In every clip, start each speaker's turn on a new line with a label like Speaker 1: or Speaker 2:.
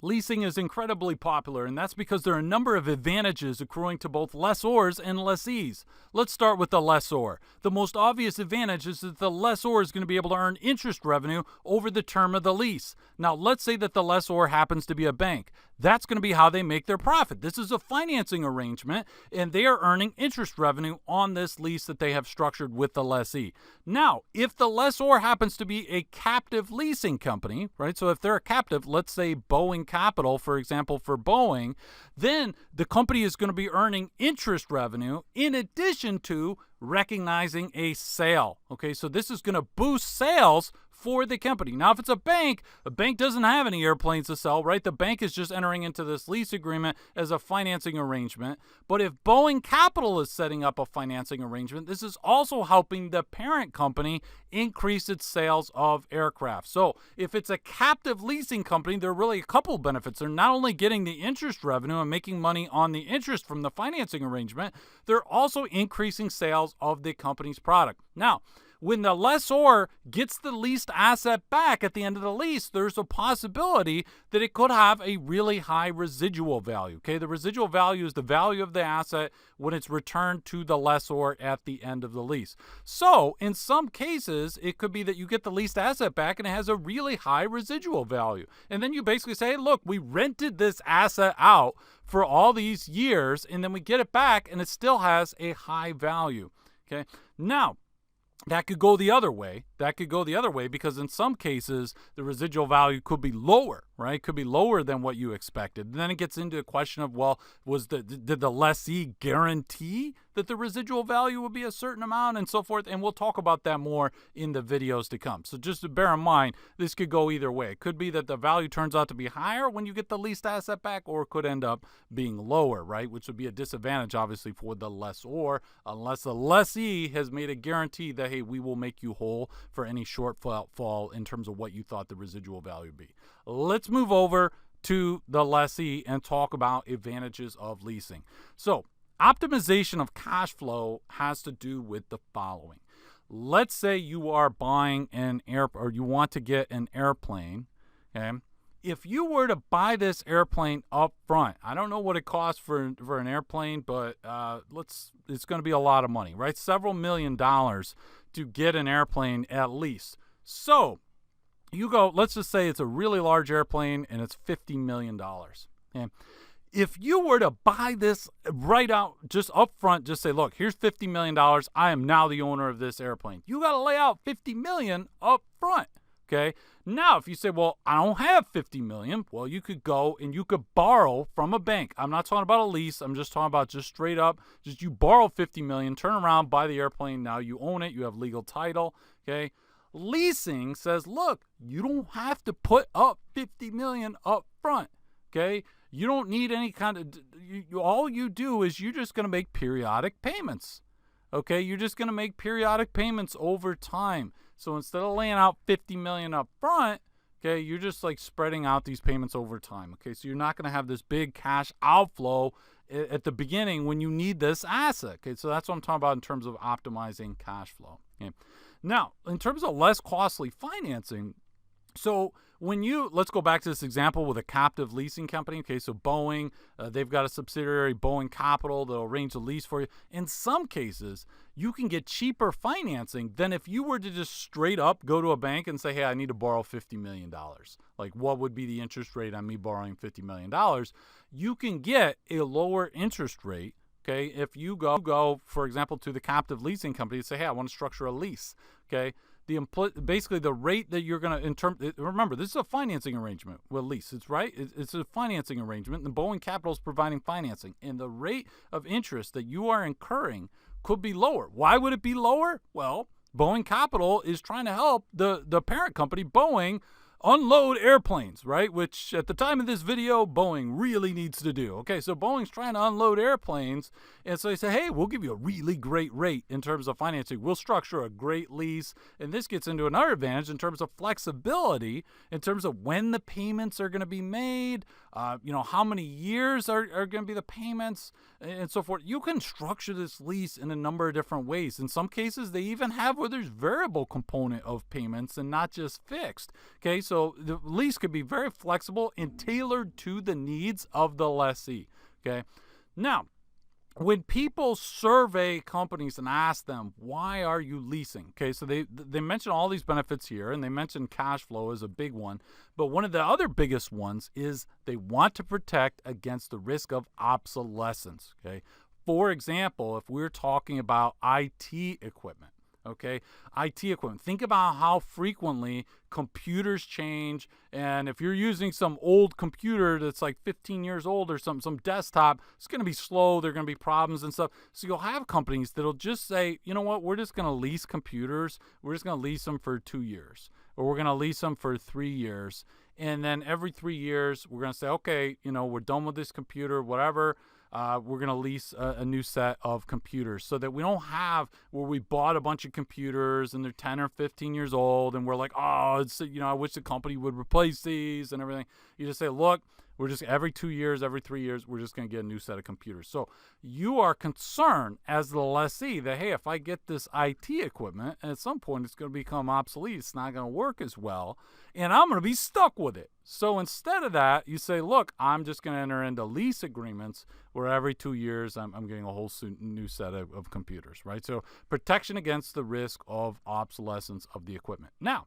Speaker 1: Leasing is incredibly popular, and that's because there are a number of advantages accruing to both lessors and lessees. Let's start with the lessor. The most obvious advantage is that the lessor is going to be able to earn interest revenue over the term of the lease. Now, let's say that the lessor happens to be a bank. That's going to be how they make their profit. This is a financing arrangement, and they are earning interest revenue on this lease that they have structured with the lessee. Now, if the lessor happens to be a captive leasing company, right? So if they're a captive, let's say Boeing Capital, for example, for Boeing, then the company is going to be earning interest revenue in addition to recognizing a sale. Okay, so this is going to boost sales for the company. Now, if it's a bank doesn't have any airplanes to sell, right? The bank is just entering into this lease agreement as a financing arrangement. But if Boeing Capital is setting up a financing arrangement, this is also helping the parent company increase its sales of aircraft. So if it's a captive leasing company, there are really a couple benefits. They're not only getting the interest revenue and making money on the interest from the financing arrangement, they're also increasing sales of the company's product. Now, when the lessor gets the leased asset back at the end of the lease, there's a possibility that it could have a really high residual value. Okay, the residual value is the value of the asset when it's returned to the lessor at the end of the lease. So in some cases, it could be that you get the leased asset back and it has a really high residual value. And then you basically say, hey, look, we rented this asset out for all these years, and then we get it back and it still has a high value. Okay, now, that could go the other way. Because in some cases, the residual value could be lower, right? Could be lower than what you expected. And then it gets into a question of, well, did the lessee guarantee that the residual value would be a certain amount and so forth? And we'll talk about that more in the videos to come. So just to bear in mind, this could go either way. It could be that the value turns out to be higher when you get the leased asset back, or it could end up being lower, right? Which would be a disadvantage, obviously, for the lessor, unless the lessee has made a guarantee that, hey, we will make you whole for any shortfall in terms of what you thought the residual value would be. Let's move over to the lessee and talk about advantages of leasing. So, optimization of cash flow has to do with the following. Let's say you are buying or you want to get an airplane, okay? If you were to buy this airplane up front, I don't know what it costs for an airplane, but it's going to be a lot of money, right? Several $1 million to get an airplane at least. So you go, let's just say it's a really large airplane and it's $50 million. Okay? If you were to buy this right out, just up front, just say, look, here's $50 million. I am now the owner of this airplane. You got to lay out $50 million up front. Okay. Now, if you say, well, I don't have $50 million, well, you could go and you could borrow from a bank. I'm not talking about a lease. I'm just talking about just straight up, just you borrow $50 million, turn around, buy the airplane. Now you own it. You have legal title. Okay. Leasing says, look, you don't have to put up $50 million up front. Okay. You don't need any kind of, all you do is you're just going to make periodic payments. Okay. You're just going to make periodic payments over time. So instead of laying out $50 million up front, okay, you're just like spreading out these payments over time. Okay, so you're not going to have this big cash outflow at the beginning when you need this asset. Okay, so that's what I'm talking about in terms of optimizing cash flow. Okay, now in terms of less costly financing, so let's go back to this example with a captive leasing company. Okay, so Boeing, they've got a subsidiary, Boeing Capital, they'll arrange a lease for you. In some cases, you can get cheaper financing than if you were to just straight up go to a bank and say, hey, I need to borrow $50 million. Like, what would be the interest rate on me borrowing $50 million? You can get a lower interest rate. Okay, if you go, for example, to the captive leasing company and say, hey, I want to structure a lease. Okay, basically the rate that you're going to, remember, this is a financing arrangement with leases, right? It's a financing arrangement, and Boeing Capital is providing financing, and the rate of interest that you are incurring could be lower. Why would it be lower? Well, Boeing Capital is trying to help the parent company, Boeing, unload airplanes, right? Which at the time of this video, Boeing really needs to do. Okay, so Boeing's trying to unload airplanes, and so they say, hey, we'll give you a really great rate in terms of financing. We'll structure a great lease, and this gets into another advantage in terms of flexibility, in terms of when the payments are going to be made, how many years are going to be the payments, and so forth. You can structure this lease in a number of different ways. In some cases, they even have where there's variable component of payments and not just fixed. Okay, so So the lease could be very flexible and tailored to the needs of the lessee. Okay. Now, when people survey companies and ask them, why are you leasing? Okay, so they mention all these benefits here, and they mention cash flow as a big one. But one of the other biggest ones is they want to protect against the risk of obsolescence. Okay, for example, if we're talking about IT equipment, okay, IT equipment, think about how frequently computers change. And if you're using some old computer that's like 15 years old or some desktop, it's going to be slow. There are going to be problems and stuff. So you'll have companies that'll just say, you know what, we're just going to lease computers. We're just going to lease them for 2 years, or we're going to lease them for 3 years. And then every 3 years, we're going to say, okay, we're done with this computer, whatever. We're going to lease a new set of computers, so that we don't have where we bought a bunch of computers and they're 10 or 15 years old and we're like, oh, I wish the company would replace these and everything. You just say, look, we're just every 2 years, every 3 years, we're just going to get a new set of computers. So you are concerned as the lessee that, hey, if I get this IT equipment, and at some point it's going to become obsolete, it's not going to work as well, and I'm going to be stuck with it. So instead of that, you say, look, I'm just going to enter into lease agreements where every 2 years I'm getting a whole new set of computers, right? So protection against the risk of obsolescence of the equipment. Now,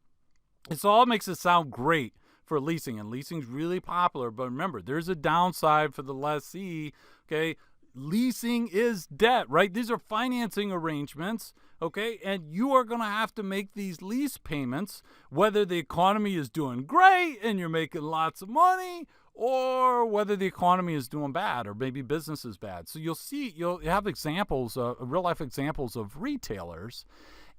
Speaker 1: this all makes it sound great for leasing, and leasing's really popular, but remember, there's a downside for the lessee. Okay, leasing is debt, right? These are financing arrangements, okay, and you are going to have to make these lease payments whether the economy is doing great and you're making lots of money, or whether the economy is doing bad, or maybe business is bad. So you'll have examples, real life examples of retailers,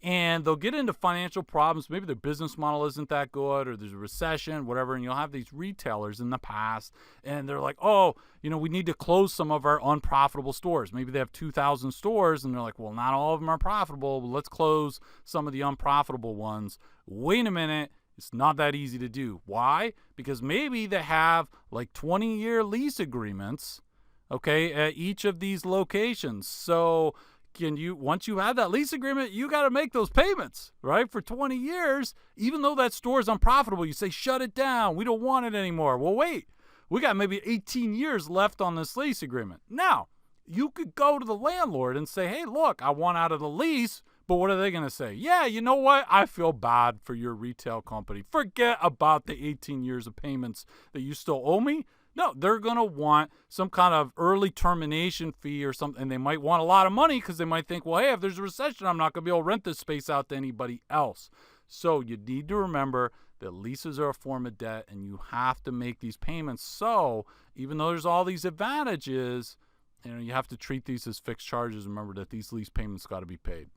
Speaker 1: and they'll get into financial problems. Maybe their business model isn't that good, or there's a recession, whatever, and you'll have these retailers in the past, and they're like, oh, we need to close some of our unprofitable stores. Maybe they have 2,000 stores, and they're like, well, not all of them are profitable, but let's close some of the unprofitable ones. Wait a minute. It's not that easy to do. Why? Because maybe they have like 20-year lease agreements, okay, at each of these locations. So once you have that lease agreement, you got to make those payments, right? For 20 years, even though that store is unprofitable, you say, shut it down. We don't want it anymore. Well, wait, we got maybe 18 years left on this lease agreement. Now, you could go to the landlord and say, hey, look, I want out of the lease. But what are they going to say? Yeah, you know what? I feel bad for your retail company. Forget about the 18 years of payments that you still owe me. No, they're going to want some kind of early termination fee or something. And they might want a lot of money because they might think, well, hey, if there's a recession, I'm not going to be able to rent this space out to anybody else. So you need to remember that leases are a form of debt, and you have to make these payments. So even though there's all these advantages, you have to treat these as fixed charges. Remember that these lease payments got to be paid.